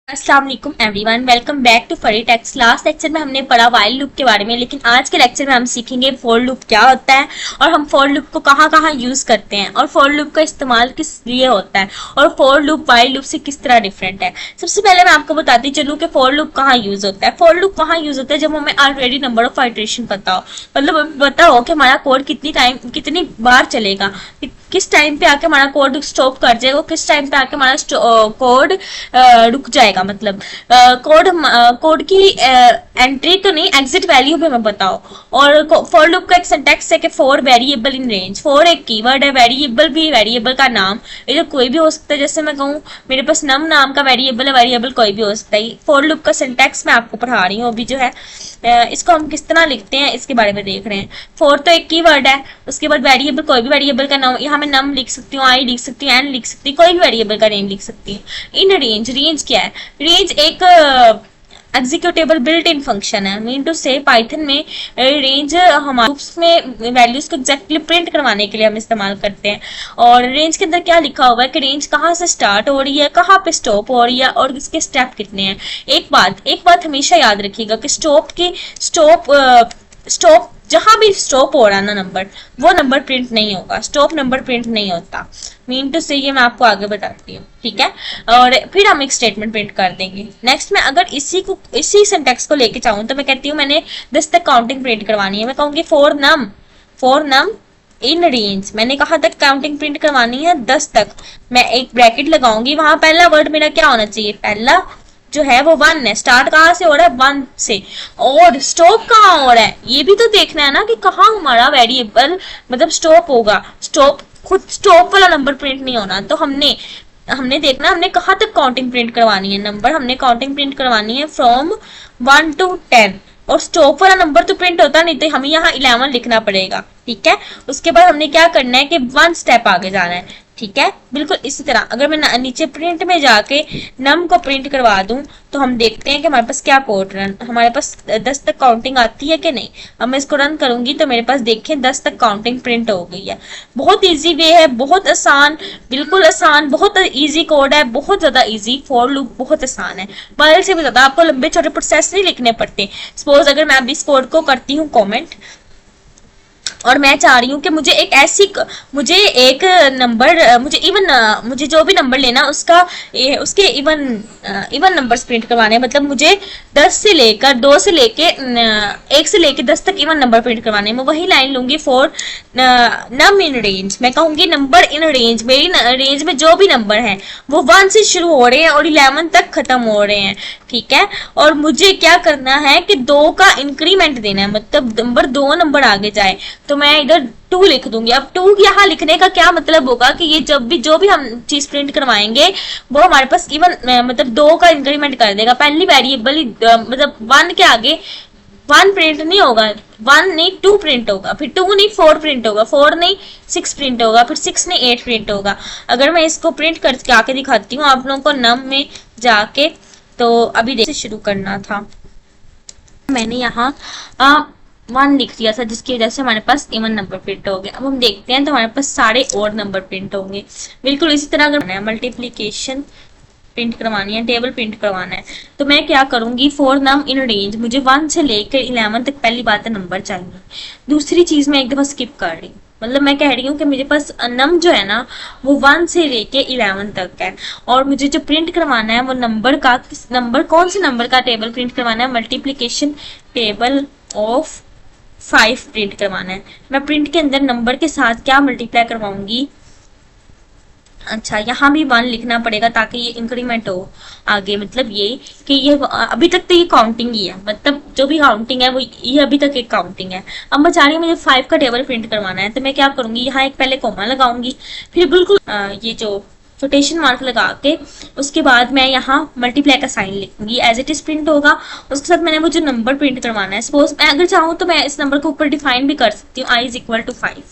अस्सलाम वालेकुम everyone, welcome back to फरी टेक्स। लास्ट लेक्चर में हमने पढ़ा वाइल लूप के बारे में, लेकिन आज के लेक्चर में हम सीखेंगे फॉर लूप क्या होता है और हम फॉर लूप को कहाँ कहाँ यूज करते हैं और फॉर लूप का इस्तेमाल किस लिए होता है और फॉर लूप वाइल लूप से किस तरह डिफरेंट है। सबसे पहले मैं आपको बताती चलूँ कि फॉर लूप कहाँ यूज होता है। फॉर लूप कहाँ यूज होता है जब हमें ऑलरेडी नंबर ऑफ आइटरेशन पता हो, मतलब पता हो कि हमारा कोड कितनी बार चलेगा, किस टाइम पे आके हमारा कोड स्टॉप कर जाएगा, किस टाइम पे आके हमारा कोड रुक जाएगा। मतलब कोड की एंट्री तो नहीं, एग्जिट वैल्यू भी हमें बताओ। और फॉर लूप का एक सिंटैक्स है कि for variable in range. For एक कीवर्ड है, वेरिएबल भी वेरिएबल का नाम, इधर कोई भी हो सकता है। जैसे मैं कहूँ मेरे पास नम नाम का वेरिएबल है, वेरिएबल कोई भी हो सकता है। फॉर लूप का सिंटैक्स मैं आपको पढ़ा रही हूँ अभी जो है, इसको हम किस तरह लिखते हैं इसके बारे में देख रहे हैं। फॉर तो एक कीवर्ड है, उसके बाद वेरिएबल कोई भी वेरिएबल का नाम, यहाँ मैं नम लिख सकती हूँ, आई लिख सकती हूँ, एन लिख सकती हूँ, कोई भी वेरिएबल का नेम लिख सकती हूँ। इन रेंज, रेंज क्या है? रेंज एक एग्जीक्यूटेबल बिल्ट इन फंक्शन है। मीन टू से पाइथन में रेंज हमारे लूप्स में वैल्यूज को एग्जैक्टली प्रिंट करवाने के लिए हम इस्तेमाल करते हैं। और रेंज के अंदर क्या लिखा हुआ है कि रेंज कहाँ से स्टार्ट हो रही है, कहाँ पे स्टॉप हो रही है और इसके स्टेप कितने हैं। एक बात हमेशा याद रखिएगा कि स्टॉप जहां भी स्टॉप हो रहा है ना नंबर, वो नंबर प्रिंट नहीं होगा, स्टॉप नंबर प्रिंट नहीं होता। मीन टू से ये मैं आपको आगे बताती हूँ, ठीक है। और फिर हम एक स्टेटमेंट प्रिंट कर देंगे। नेक्स्ट में अगर इसी सिंटैक्स को लेके चाहूँ तो मैं कहती हूँ मैंने 10 तक काउंटिंग प्रिंट करवानी है। मैं कहूँगी फोर नम इन रेंज, मैंने कहा तक काउंटिंग प्रिंट करवानी है 10 तक। मैं एक ब्रैकेट लगाऊंगी, वहां पहला वर्ड मेरा क्या होना चाहिए, पहला जो है वो 1 है। स्टार्ट कहाँ से हो रहा है, 1 से। और स्टॉप कहाँ हो रहा है ये भी तो देखना है ना कि कहाँ हमारा वेरिएबल मतलब स्टॉप होगा। स्टॉप वाला नंबर प्रिंट नहीं होना। तो हमने देखना हमने कहाँ तक काउंटिंग प्रिंट करवानी है। नंबर हमने काउंटिंग प्रिंट करवानी है फ्रॉम 1 to 10। और स्टॉप वाला नंबर तो प्रिंट होता नहीं, तो हमें यहाँ 11 लिखना पड़ेगा, ठीक है। उसके बाद हमने क्या करना है कि 1 स्टेप आगे जाना है, ठीक है। बिल्कुल इसी तरह अगर मैं नीचे प्रिंट में जाके नम को प्रिंट करवा दूं तो हम देखते हैं कि हमारे पास क्या कोड रन, हमारे पास 10 तक काउंटिंग आती है कि नहीं। अब मैं इसको रन करूंगी तो मेरे पास देखें 10 तक काउंटिंग प्रिंट हो गई है। बहुत इजी वे है, बहुत आसान, बिल्कुल आसान, बहुत इजी कोड है, बहुत ज्यादा इजी। फॉर लूप बहुत आसान है, वाइल से भी ज्यादा। आपको लंबे छोटे प्रोसेस नहीं लिखने पड़ते। सपोज अगर मैं अभी इस कोड को करती हूँ कॉमेंट और मैं चाह रही हूँ कि मुझे एक नंबर, मुझे जो भी नंबर लेना उसके इवन नंबर्स प्रिंट करवाने, मतलब मुझे 10 से लेकर 2 से लेके 1 से लेके 10 तक इवन नंबर प्रिंट करवाने। मैं वही लाइन लूंगी फॉर नम इन रेंज। मैं कहूंगी नंबर इन रेंज, मेरी रेंज में जो भी नंबर है वो 1 से शुरू हो रहे हैं और 11 तक खत्म हो रहे हैं, ठीक है। और मुझे क्या करना है कि 2 का इंक्रीमेंट देना है, मतलब नंबर 2 नंबर आगे जाए तो मैं इधर 2 लिख दूंगी। अब 2 यहाँ लिखने का क्या मतलब होगा कि ये जो भी हम चीज प्रिंट करवाएंगे वो हमारे पास इवन मतलब 2 का इंक्रीमेंट कर देगा। पहली वेरिएबल मतलब 1 के आगे 1 प्रिंट नहीं होगा, 1 नहीं 2 प्रिंट होगा, फिर 2 नहीं 4 प्रिंट होगा, 4 नहीं 6 प्रिंट होगा, फिर 6 नहीं 8 प्रिंट होगा। अगर मैं इसको प्रिंट करके आके दिखाती हूँ आप लोगों को नम में जाके, तो अभी देखिए शुरू करना था, मैंने यहाँ 1 लिख दिया था जिसकी वजह से हमारे पास इवन नंबर प्रिंट हो गया। अब हम देखते हैं तो हमारे पास सारे और नंबर प्रिंट होंगे। बिल्कुल इसी तरह अगर मल्टीप्लीकेशन प्रिंट करवानी है, टेबल प्रिंट करवाना है, तो मैं क्या करूंगी फॉर नम इन रेंज, मुझे 1 से लेकर 11 तक पहली बात है नंबर चाहिए। दूसरी चीज मैं एक दफा स्किप कर रही हूँ, मतलब मैं कह रही हूँ कि मेरे पास नम जो है ना वो 1 से लेके 11 तक है और मुझे जो प्रिंट करवाना है वो कौन से नंबर का टेबल प्रिंट करवाना है, मल्टीप्लीकेशन टेबल ऑफ 5 प्रिंट करवाना है। मैं प्रिंट के अंदर नंबर के साथ क्या मल्टीप्लाई करवाऊंगी, अच्छा यहाँ भी 1 लिखना पड़ेगा ताकि ये इंक्रीमेंट हो आगे। मतलब ये कि ये अभी तक तो ये काउंटिंग ही है, मतलब जो भी काउंटिंग है वो ये अभी तक एक काउंटिंग है। अब मैं चाह रही हूँ मुझे 5 का टेबल प्रिंट करवाना है, तो मैं क्या करूंगी यहाँ एक पहले कोमा लगाऊंगी, फिर बिल्कुल ये जो कोटेशन मार्क लगा के उसके बाद मैं यहाँ मल्टीप्लाई का साइन लिखूंगी, एज इट इज प्रिंट होगा। उसके साथ मैंने वो जो नंबर प्रिंट करवाना है, सपोज मैं अगर चाहूँ तो मैं इस नंबर को ऊपर डिफाइन भी कर सकती हूँ, i इज इक्वल टू 5,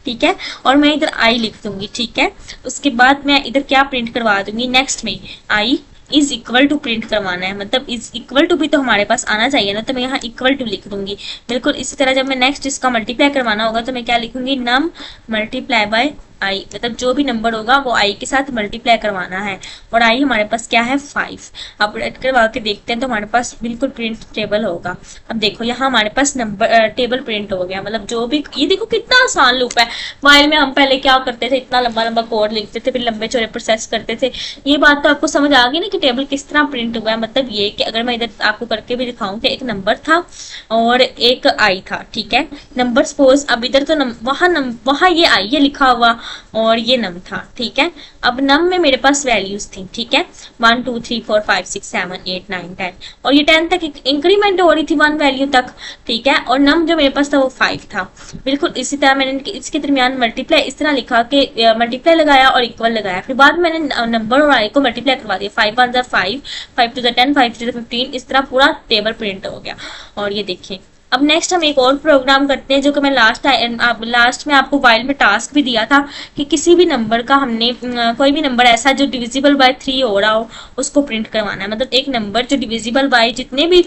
ठीक है। और मैं इधर i लिख दूंगी, ठीक है। उसके बाद मैं इधर क्या प्रिंट करवा दूंगी, नेक्स्ट में i is equal to print करवाना है, मतलब इज इक्वल टू भी तो हमारे पास आना चाहिए ना, तो मैं यहाँ इक्वल टू लिख दूंगी। बिल्कुल इसी तरह जब मैं नेक्स्ट इसका मल्टीप्लाई करवाना होगा तो मैं क्या लिखूंगी, नम मल्टीप्लाई बाय आई, मतलब जो भी नंबर होगा वो आई के साथ मल्टीप्लाई करवाना है, और आई हमारे पास क्या है 5। अब ऐड करवा के देखते हैं तो हमारे पास बिल्कुल प्रिंट टेबल होगा। अब देखो यहाँ हमारे पास नंबर टेबल प्रिंट हो गया, मतलब जो भी, ये देखो कितना आसान लूप है। वाइल में हम पहले क्या करते थे, इतना लंबा लंबा कोड लिखते थे, फिर लंबे चौड़े प्रोसेस करते थे। ये बात तो आपको समझ आ गई ना कि टेबल किस तरह प्रिंट हुआ है। मतलब ये कि अगर मैं इधर आपको करके भी दिखाऊं कि एक नंबर था और एक आई था, ठीक है, नंबर सपोज, अब इधर तो वहां ये आई ये लिखा हुआ और ये नम था, ठीक है। अब नम में मेरे पास वैल्यूज थी, ठीक है, 1 2 3 4 5 6 7 8 9 10, और ये 10 तक इंक्रीमेंट हो रही थी 1 वैल्यू तक, ठीक है। और नम जो मेरे पास था वो 5 था। बिल्कुल इसी तरह मैंने इसके दरमियान मल्टीप्लाई इस तरह लिखा कि मल्टीप्लाई लगाया और इक्वल लगाया, फिर बाद में मैंने नंबर और आई को मल्टीप्लाई करवा दिया, 5 1 5, 5 2 10, 5 3 15, इस तरह पूरा टेबल प्रिंट हो गया। और ये देखिए अब नेक्स्ट हम एक और प्रोग्राम करते हैं जो कि मैं लास्ट में आपको वाइल में टास्क भी दिया था कि किसी भी नंबर का हमने कोई भी नंबर ऐसा जो डिविजिबल बाय 3 हो रहा हो उसको प्रिंट करवाना है। मतलब एक नंबर जो डिविजिबल बाय जितने भी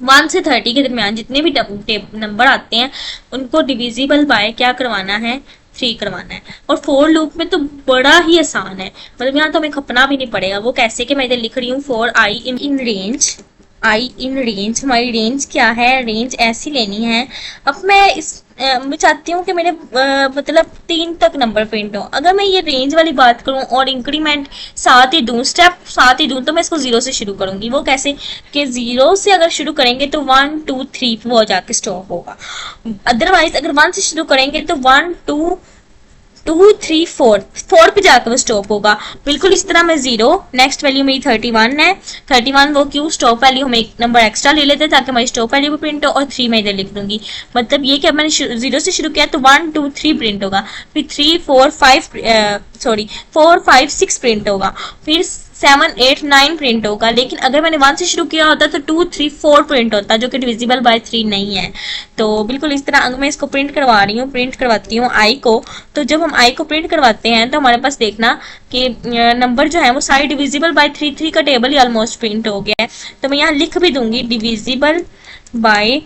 1 से 30 के दरमियान जितने भी नंबर आते हैं उनको डिविजिबल बाय क्या करवाना है, 3 करवाना है। और फॉर लूप में तो बड़ा ही आसान है, मतलब यहाँ तो हमें खपना भी नहीं पड़ेगा। वो कैसे कि मैं इधर लिख रही हूँ for I in range, I in range, हमारी रेंज क्या है, रेंज ऐसी लेनी है। अब मैं चाहती हूँ कि मेरे मतलब 3 तक नंबर प्रिंट हो। अगर मैं ये रेंज वाली बात करूँ और इंक्रीमेंट साथ ही दूं, स्टेप साथ ही दूं, तो मैं इसको 0 से शुरू करूंगी। वो कैसे कि 0 से अगर शुरू करेंगे तो 1 2 3 वो जाके स्टॉप होगा। अदरवाइज अगर 1 से शुरू करेंगे तो 1 2 2 3 4 पे जाकर वो स्टॉप होगा। बिल्कुल इस तरह मैं 0, नेक्स्ट वैल्यू मेरी 31 है, 31 वो क्यों, स्टॉप वैल्यू हम एक नंबर एक्स्ट्रा ले लेते हैं ताकि हमारी स्टॉप वैल्यू भी प्रिंट हो, और 3 मैं इधर लिख दूंगी। मतलब ये कि अब मैंने 0 से शुरू किया तो 1 2 3 प्रिंट होगा, फिर 3 4 5 4 5 6 प्रिंट होगा, फिर 7 8 9 प्रिंट होगा। लेकिन अगर मैंने 1 से शुरू किया होता तो 2 3 4 प्रिंट होता, जो कि डिविजिबल बाय 3 नहीं है। तो बिल्कुल इस तरह अगर मैं इसको प्रिंट करवा रही हूँ, प्रिंट करवाती हूँ आई को, तो जब हम आई को प्रिंट करवाते हैं तो हमारे पास देखना कि नंबर जो है वो सारे डिविजिबल बाय 3 का टेबल ही ऑलमोस्ट प्रिंट हो गया है। तो मैं यहाँ लिख भी दूंगी डिविजिबल बाय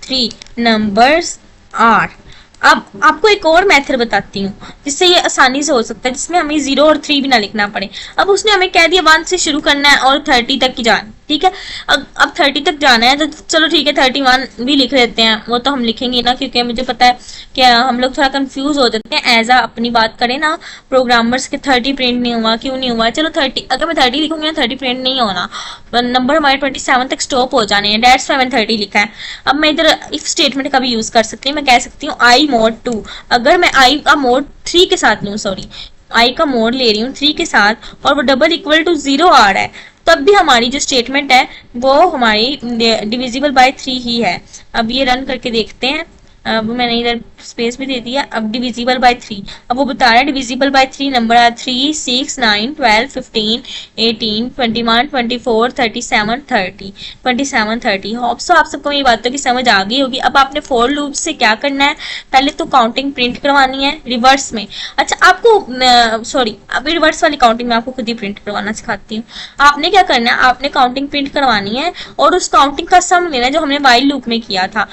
3 नंबर्स आर। अब आपको एक और मेथड बताती हूँ जिससे ये आसानी से हो सकता है, जिसमें हमें 0 और 3 भी ना लिखना पड़े। अब उसने हमें कह दिया 1 से शुरू करना है और 30 तक की जाना, ठीक है। अब 30 तक जाना है तो चलो ठीक है 31 भी लिख लेते हैं, वो तो हम लिखेंगे ना, क्योंकि मुझे पता है कि हम लोग थोड़ा कंफ्यूज हो जाते हैं। एज अपनी बात करें ना प्रोग्रामर्स के 30 प्रिंट नहीं हुआ, क्यों नहीं हुआ, चलो 30, अगर मैं 30 लिखूंगी ना 30 प्रिंट नहीं होना, नंबर हमारे 27 तक स्टॉप हो जाने हैं, डेट्स में 30 लिखा है। अब मैं इधर इफ स्टेटमेंट का भी यूज कर सकती हूँ, मैं कह सकती हूँ आई मोड 2, अगर मैं आई का मोड 3 के साथ लूँ, सॉरी आई का मोड ले रही हूँ 3 के साथ, और वो डबल इक्वल टू 0 आ रहा है, तब भी हमारी जो स्टेटमेंट है वो हमारी डिविजिबल बाय 3 ही है। अब ये रन करके देखते हैं, अब मैंने इधर स्पेस भी दे दिया। अब डिविजिबल बाय 3, अब वो बता रहा है डिविजिबल बाय 3 नंबर है 3 6 9 12 15 18 21 24 37 30 27 30। होप सो आप सबको ये बातों की समझ आ गई होगी। अब आपने फॉर लूप से क्या करना है, पहले तो काउंटिंग प्रिंट करवानी है रिवर्स में। अच्छा आपको सॉरी, अभी रिवर्स वाली काउंटिंग में आपको खुद ही प्रिंट करवाना सिखाती हूँ। आपने क्या करना है, आपने काउंटिंग प्रिंट करवानी है और उस काउंटिंग का सम लेना है जो हमने वाइल लूप में किया था।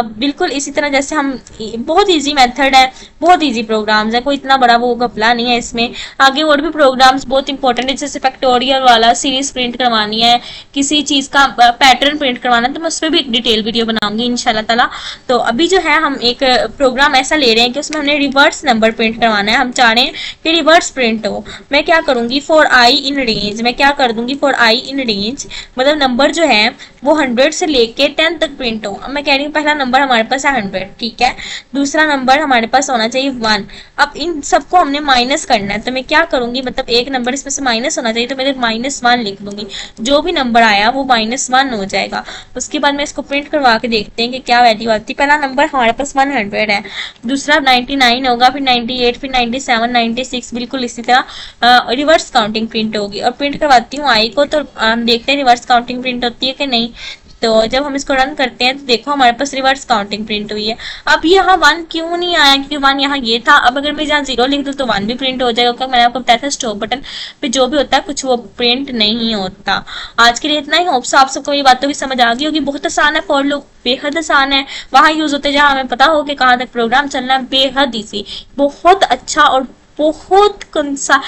बिल्कुल इसी तरह जैसे हम, बहुत इजी मेथड है, बहुत इजी प्रोग्राम्स है, कोई इतना बड़ा वो घपला नहीं है इसमें। आगे और भी प्रोग्राम्स बहुत इंपॉर्टेंट है, जैसे फैक्टोरियल वाला सीरीज प्रिंट करवानी है, किसी चीज का पैटर्न प्रिंट करवाना है, तो मैं उस पर भी एक डिटेल वीडियो बनाऊंगी इंशाल्लाह ताला। तो अभी जो है हम एक प्रोग्राम ऐसा ले रहे हैं कि उसमें हमने रिवर्स नंबर प्रिंट करवाना है। हम चाह रहे हैं कि रिवर्स प्रिंट हो। मैं क्या करूंगी, फॉर आई इन रेंज, मैं क्या कर दूंगी फॉर आई इन रेंज, मतलब नंबर जो है वो 100 से लेके 10 तक प्रिंट हो। अब मैं कह रही हूँ पहला नंबर हमारे पास है 100, ठीक है, दूसरा नंबर हमारे पास होना चाहिए 1। अब इन सबको हमने माइनस करना है, तो मैं क्या करूंगी, मतलब एक नंबर इसमें से माइनस होना चाहिए, तो मैं -1 लिख दूंगी। जो भी नंबर आया वो -1 हो जाएगा। उसके बाद मैं इसको प्रिंट करवा के देखते हैं कि क्या वैल्यू आती है। पहला नंबर हमारे पास 100 है, दूसरा 99 होगा, फिर 98, फिर 97, 96, बिल्कुल इसी तरह रिवर्स काउंटिंग प्रिंट होगी। और प्रिंट करवाती हूँ आई को, तो हम देखते हैं रिवर्स काउंटिंग प्रिंट होती है कि नहीं। तो जब हम इसको रन करते हैं तो देखो हमारे पास रिवर्स काउंटिंग प्रिंट हुई है। अब यहाँ 1 क्यों नहीं आया, क्योंकि 1 यहाँ ये था। अब अगर मैं यहाँ 0 लिख दूँ तो 1 भी प्रिंट हो जाएगा, क्योंकि मैंने आपको बताया था स्टॉप बटन पे जो भी होता है कुछ वो प्रिंट नहीं होता। आज के लिए इतना ही। होप सो आप सबको ये बातों की समझ आ गई होगी। बहुत आसान है, फॉर लूप बेहद आसान है, वहां यूज होते हैं जहां हमें पता हो कि कहाँ तक प्रोग्राम चलना है। बेहद इजी, बहुत अच्छा और बहुत कंसा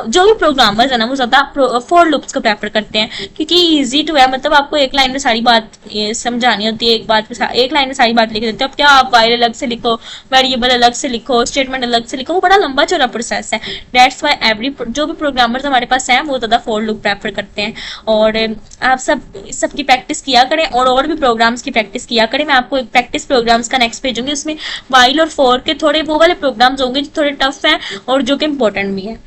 जो भी प्रोग्रामर्स है ना वो ज्यादा फॉर लूप्स को प्रेफर करते हैं, क्योंकि इजी टू है। मतलब आपको एक लाइन में सारी बात समझानी होती है, एक लाइन में सारी बात लिख देते हो। अब क्या आप वाइल अलग से लिखो, वेरिएबल अलग से लिखो, स्टेटमेंट अलग से लिखो, वो बड़ा लंबा चौड़ा प्रोसेस है। दैट्स वाई एवरी जो भी प्रोग्रामर्स हमारे पास हैं वो ज्यादा फॉर लूप प्रेफर करते हैं। और आप सबकी प्रैक्टिस किया करें और भी प्रोग्राम्स की प्रैक्टिस किया करें। मैं आपको एक प्रैक्टिस प्रोग्राम्स का नेक्स्ट भेजूंगी, उसमें वाइल और फॉर के थोड़े वो वाले प्रोग्राम्स होंगे जो थोड़े टफ हैं और जो कि इम्पोर्टेंट भी है।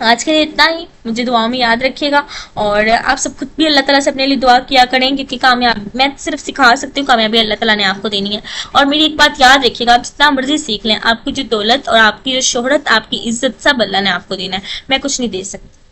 आज के लिए इतना ही। मुझे दुआओं में याद रखिएगा और आप सब खुद भी अल्लाह ताला से अपने लिए दुआ किया करें, क्योंकि कामयाब मैं सिर्फ सिखा सकती हूँ, कामयाबी अल्लाह ताला ने आपको देनी है। और मेरी एक बात याद रखिएगा, आप जितना मर्जी सीख लें, आपकी जो दौलत और आपकी जो शोहरत, आपकी इज्जत सब अल्लाह ने आपको देना है, मैं कुछ नहीं दे सकती।